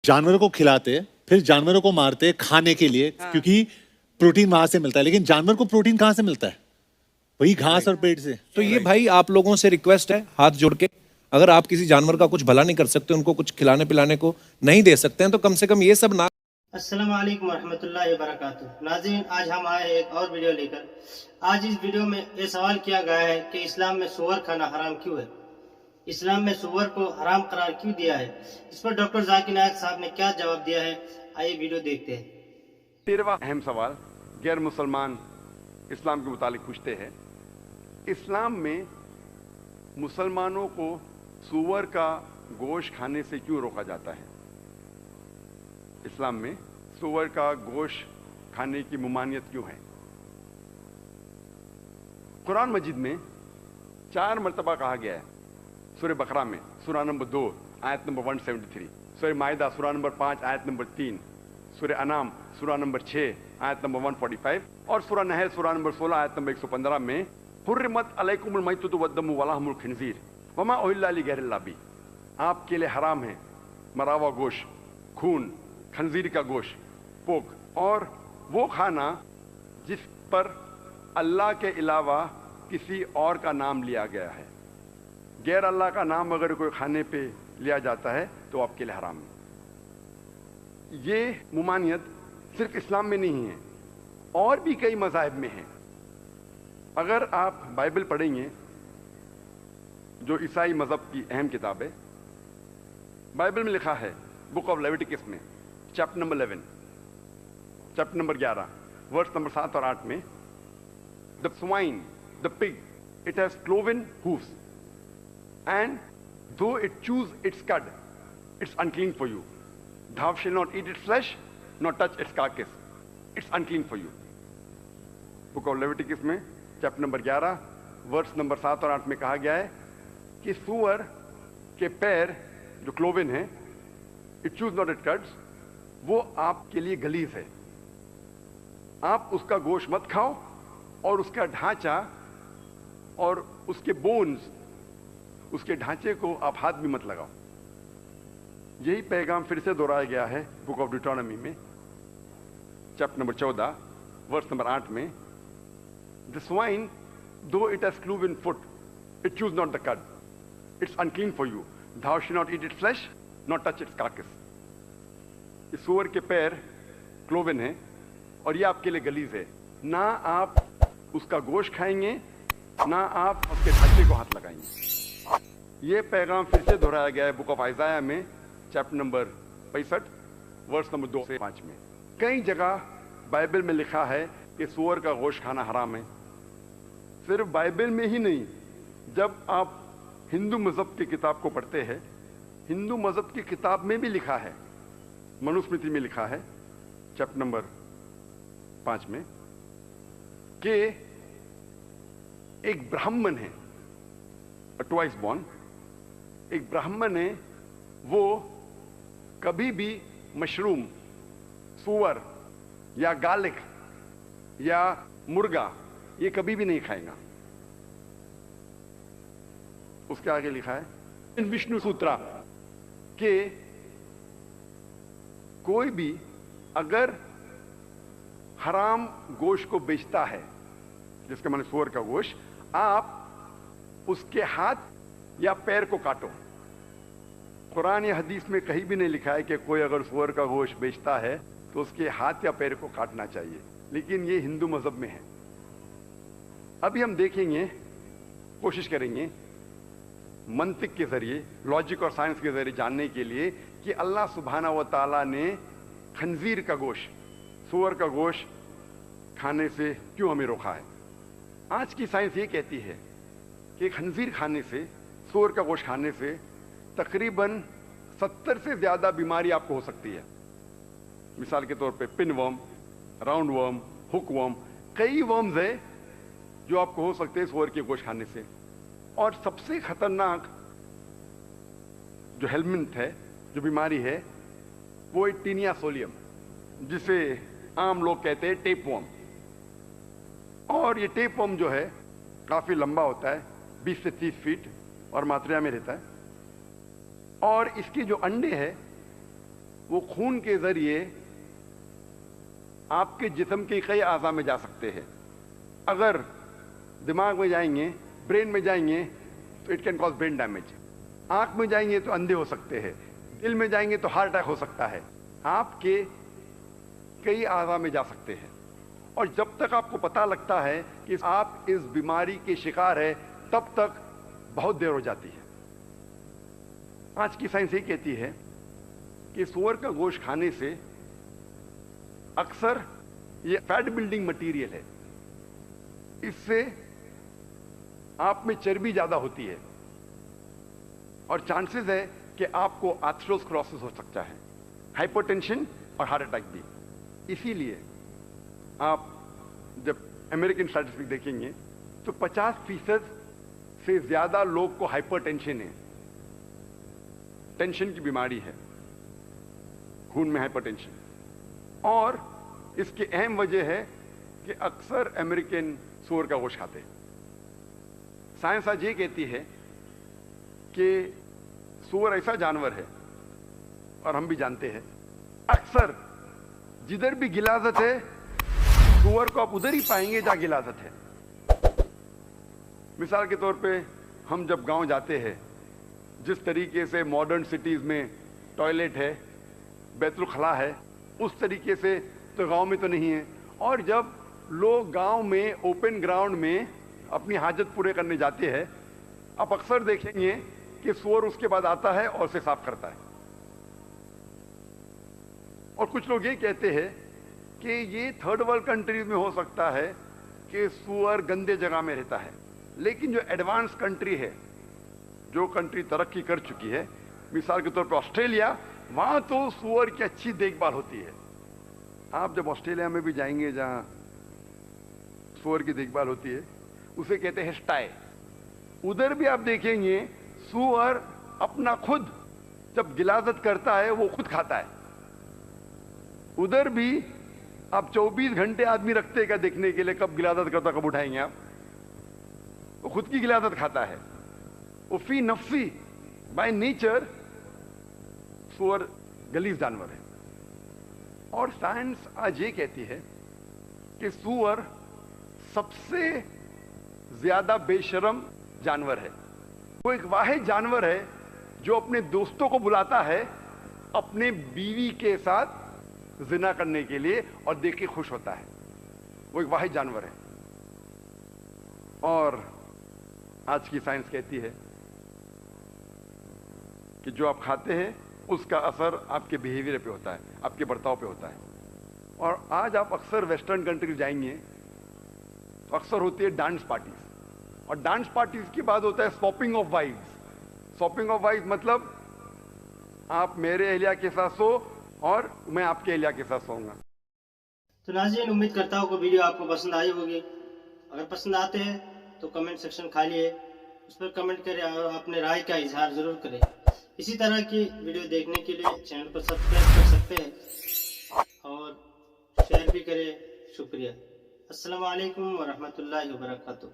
जानवरों को खिलाते, फिर जानवरों को मारते खाने के लिए, क्योंकि प्रोटीन वहां से मिलता है, लेकिन जानवर को प्रोटीन कहाँ से मिलता है? वही घास और पेट से। तो ये भाई आप लोगों से रिक्वेस्ट है, हाथ जोड़ के, अगर आप किसी जानवर का कुछ भला नहीं कर सकते, उनको कुछ खिलाने पिलाने को नहीं दे सकते हैं, तो कम से कम ये सब ना। अस्सलाम वालेकुम रहमतुल्लाहि व बरकातुहू। नाज़रीन, आज हम आए हैं एक और वीडियो लेकर। आज इस वीडियो में ये सवाल किया गया है कि इस्लाम में सूअर खाना हराम क्यों है, इस्लाम में सूअर को हराम करार क्यों दिया है। इस पर डॉक्टर जाकिर नायक साहब ने क्या जवाब दिया है, आइए वीडियो देखते हैं। 13वां अहम सवाल गैर मुसलमान इस्लाम के मुतालिक पूछते हैं, इस्लाम में मुसलमानों को सूअर का गोश्त खाने से क्यों रोका जाता है? इस्लाम में सूअर का गोश्त खाने की मुमानियत क्यों है? कुरान मजीद में 4 मरतबा कहा गया है। सूरह बकरा में सूरा नंबर 2 आयत नंबर 173, सूरह माइदा सूरा नंबर 5 आयत नंबर 3, सूरह अनाम सूरा नंबर 6 आयत नंबर 145 और सूरा नहल सूरा नंबर 16 आयत नंबर 115 में हुर्रिमत अलैकुमुल मैततु वद्दमु वलहमुल खिंजीर वमा उहिल्ला लिगैरिल्लाह बिही, आपके लिए हराम है मरावा गोश्त, खून, खंजीर का गोश्त, पोक और वो खाना जिस पर अल्लाह के अलावा किसी और का नाम लिया गया है। गैर अल्लाह का नाम अगर कोई खाने पे लिया जाता है तो आपके लिए हराम है। ये मुमानियत सिर्फ इस्लाम में नहीं है, और भी कई मज़ाहिब में है। अगर आप बाइबल पढ़ेंगे, जो ईसाई मज़हब की अहम किताब है, बाइबल में लिखा है बुक ऑफ लेविटिकस में chapter number 11, chapter number 11 verse number 7 और 8 में, the swine, the pig, it has cloven hoofs and though it chews its cud, it's unclean for you. Thou shalt not eat its flesh, nor touch its carcass. It's unclean for you. Book of Leviticus में chapter number 11 verse number 7 और 8 में कहा गया है कि सूअर के पैर जो क्लोवन है, it chews not its cuds, वो आपके लिए गलीज है। आप उसका गोश्त मत खाओ और उसका ढांचा और उसके बोन्स, उसके ढांचे को आप हाथ भी मत लगाओ। यही पैगाम फिर से दोहराया गया है बुक ऑफ डिट्रोनॉमी में चैप्टर नंबर 14 वर्स नंबर 8 में, the swine though it has cloven foot, it chews not the cud, it's unclean for you, thou shalt not eat its flesh, nor touch its carcass. इस सूअर के पैर cloven है और ये आपके लिए गलीज है। ना आप उसका गोश्त खाएंगे, ना आप उसके ढांचे को हाथ लगाएंगे। ये पैगाम फिर से दोहराया गया है बुक ऑफ आइजाया में चैप्टर नंबर 65 वर्स नंबर 2 से 5 में। कई जगह बाइबल में लिखा है कि सूअर का गोश्त खाना हराम है। सिर्फ बाइबल में ही नहीं, जब आप हिंदू मज़हब की किताब को पढ़ते हैं, हिंदू मज़हब की किताब में भी लिखा है, मनुस्मृति में लिखा है चैप्टर नंबर 5 में कि एक ब्राह्मण है, ट्वाइस बॉर्न, एक ब्राह्मण है, वो कभी भी मशरूम, सूअर या गार्लिक या मुर्गा ये कभी भी नहीं खाएगा। उसके आगे लिखा है इन विष्णु सूत्रा कि कोई भी अगर हराम गोश्त को बेचता है, जिसके माने सूअर का गोश्त, आप उसके हाथ या पैर को काटो। कुरान या हदीस में कहीं भी नहीं लिखा है कि कोई अगर सूअर का गोश्त बेचता है तो उसके हाथ या पैर को काटना चाहिए, लेकिन ये हिंदू मज़हब में है। अभी हम देखेंगे, कोशिश करेंगे मंतिक के जरिए, लॉजिक और साइंस के जरिए जानने के लिए कि अल्लाह सुब्हाना व तआला ने खंजीर का गोश्त, सूअर का गोश्त खाने से क्यों हमें रोका है। आज की साइंस ये कहती है कि खंजीर खाने से, सूअर का गोश्त खाने से तकरीबन 70 से ज़्यादा बीमारी आपको हो सकती है। मिसाल के तौर पे pin worm, round worm, hook worm, कई वर्म्स है जो आपको हो सकते हैं सूअर के गोश्त खाने से। और सबसे खतरनाक जो हेलमिंथ है, जो बीमारी है, वो है टीनिया सोलियम, जिसे आम लोग कहते हैं टेप वर्म। और ये टेप वर्म जो है काफ़ी लंबा होता है, 20 से 30 फीट, और मात्रा में रहता है। और इसके जो अंडे हैं وہ خون کے ذریعے آپ کے جسم کے کئی اعضاء میں جا سکتے ہیں. اگر دماغ میں جائیں گے, برین میں جائیں گے تو it can cause brain damage. آنکھ میں جائیں گے تو اندھے ہو سکتے ہیں, دل میں جائیں گے تو ہارٹ اٹیک ہو سکتا ہے. آپ کے کئی اعضاء میں جا سکتے ہیں. اور جب تک آپ کو پتہ لگتا ہے کہ آپ اس بیماری کے شکار ہیں, تب تک بہت دیر ہو جاتی ہے. آج کی سائنس یہ کہتی ہے کہ سور کا گوشت کھانے سے اکثر یہ فیٹ بلڈنگ مٹیریل ہے, اس سے آپ میں چربی زیادہ ہوتی ہے اور چانسز ہے کہ آپ کو آتھروسکلروسس ہو سکتا ہے, ہائپر ٹینشن اور ہارٹ اٹیک بھی. اسی لیے آپ جب امریکن اسٹیٹسٹک دیکھیں گے تو 50% سے زیادہ لوگ کو ہائپر ٹینشن ہے, ٹینشن کی بیماری ہے, خون میں ہائپر ٹینشن. اور اس کی اہم وجہ ہے کہ اکثر امریکن سور کا گوشت کھاتے ہیں. سائنس آج یہ کہتی ہے کہ سور ایسا جانور ہے, اور ہم بھی جانتے ہیں, اکثر جدھر بھی غلاظت ہے سور کو آپ ادھر ہی پائیں گے جہاں غلاظت ہے. مثال کے طور پہ ہم جب گاؤں جاتے ہیں, جس طریقے سے ماڈرن سٹیز میں ٹوائلٹ ہے, بیت الخلاء ہے, اس طریقے سے تو گاؤں میں تو نہیں ہے. اور جب لوگ گاؤں میں اوپن گراؤنڈ میں اپنی حاجت پورے کرنے جاتے ہیں, آپ اکثر دیکھیں گے کہ سور اس کے بعد آتا ہے اور اسے صاف کرتا ہے. اور کچھ لوگ یہ کہتے ہیں کہ یہ تھرڈ ورلڈ کنٹریز میں ہو سکتا ہے کہ سور گندے جگہ میں رہتا ہے, لیکن جو ایڈوانس کنٹری ہے, جو کنٹری ترقی کر چکی ہے, مثال کے طور پہ آسٹریلیا, وہاں تو سور کی اچھی دیکھ بھال ہوتی ہے. آپ جب آسٹریلیا میں بھی جائیں گے جہاں سور کی دیکھ بھال ہوتی ہے, اسے کہتے ہیں سٹائے, ادھر بھی آپ دیکھیں گے سور اپنا خود جب غلاظت کرتا ہے وہ خود کھاتا ہے. ادھر بھی آپ 24 گھنٹے آدمی رکھتے کیا دیکھنے کے لیے کب غلاظت کرتا, کب اٹھائیں گے آپ, وہ خود کی غلاظت کھاتا ہے. وہ فی نفسی بائی نیچر سور غلیظ جانور ہے. اور سائنس آج یہ کہتی ہے کہ سور سب سے زیادہ بے شرم جانور ہے. وہ ایک واحد جانور ہے جو اپنے دوستوں کو بلاتا ہے اپنے بیوی کے ساتھ زنا کرنے کے لیے اور دیکھ کے خوش ہوتا ہے. وہ ایک واحد جانور ہے. اور آج کی سائنس کہتی ہے کہ جو آپ کھاتے ہیں اس کا اثر آپ کے بیہیویئر پہ ہوتا ہے, آپ کے برتاؤ پہ ہوتا ہے. اور آج آپ اکثر ویسٹرن کنٹریز جائیں گے تو اکثر ہوتی ہے ڈانس پارٹیز, اور ڈانس پارٹیز کے بعد ہوتا ہے swapping of wives. Swapping of wives مطلب آپ میرے اہلیہ کے ساتھ سو اور میں آپ کے اہلیہ کے ساتھ سوؤں گا. تو ناظرین, امید کرتا ہوں کہ ویڈیو آپ کو پسند آئی ہوگی. اگر پسند آتے ہیں تو کمنٹ سیکشن خالی ہے, اس پر کمنٹ کریں اور اپنے رائے کا اظہار ضرور کریں. اسی طرح کی ویڈیو دیکھنے کے لیے چینل پر سبسکرائب کر سکتے ہیں اور شیئر بھی کریں. شکریہ. السلام علیکم ورحمۃ اللہ وبرکاتہ.